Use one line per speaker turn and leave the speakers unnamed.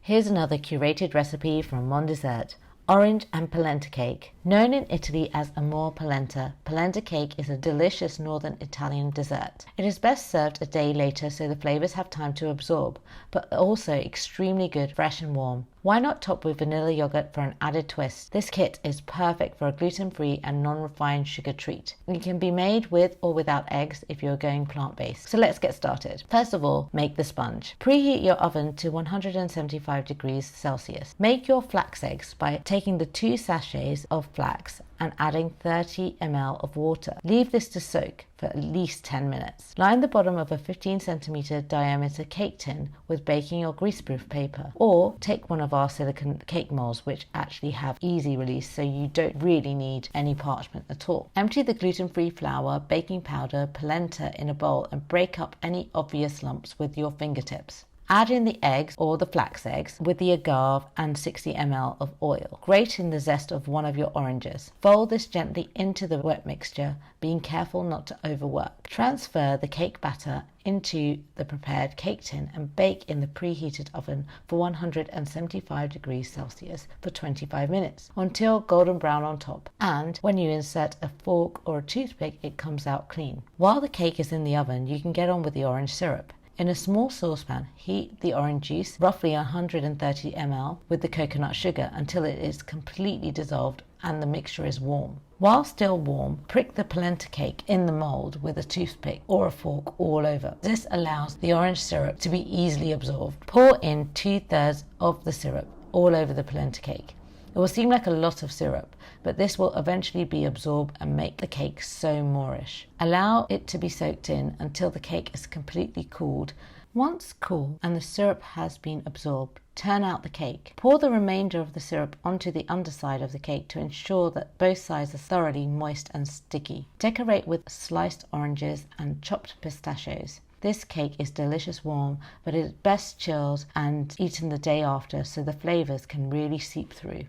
Here's another curated recipe from Mon Dessert. Orange and polenta cake. Known in Italy as amor polenta, polenta cake is a delicious northern Italian dessert. It is best served a day later so the flavors have time to absorb, but also extremely good fresh and warm. Why not top with vanilla yogurt for an added twist? This kit is perfect for a gluten-free and non-refined sugar treat. It can be made with or without eggs if you're going plant-based. So let's get started. First of all, make the sponge. Preheat your oven to 175 degrees Celsius. Make your flax eggs by taking the 2 sachets of flax and adding 30 ml of water. Leave this to soak for at least 10 minutes. Line the bottom of a 15 centimeter diameter cake tin with baking or greaseproof paper, or take one of our silicone cake molds which actually have easy release so you don't really need any parchment at all. Empty the gluten-free flour, baking powder, polenta in a bowl and break up any obvious lumps with your fingertips. Add in the eggs or the flax eggs with the agave and 60 ml of oil. Grate in the zest of one of your oranges. Fold this gently into the wet mixture, being careful not to overwork. Transfer the cake batter into the prepared cake tin and bake in the preheated oven for 175 degrees Celsius for 25 minutes until golden brown on top, and when you insert a fork or a toothpick it comes out clean. While the cake is in the oven, you can get on with the orange syrup. In a small saucepan, heat the orange juice, roughly 130 ml, with the coconut sugar until it is completely dissolved and the mixture is warm. While still warm, prick the polenta cake in the mold with a toothpick or a fork all over. This allows the orange syrup to be easily absorbed. Pour in 2/3 of the syrup all over the polenta cake. It will seem like a lot of syrup, but this will eventually be absorbed and make the cake so moorish. Allow it to be soaked in until the cake is completely cooled. Once cool and the syrup has been absorbed, turn out the cake. Pour the remainder of the syrup onto the underside of the cake to ensure that both sides are thoroughly moist and sticky. Decorate with sliced oranges and chopped pistachios. This cake is delicious warm, but it is best chilled and eaten the day after so the flavors can really seep through.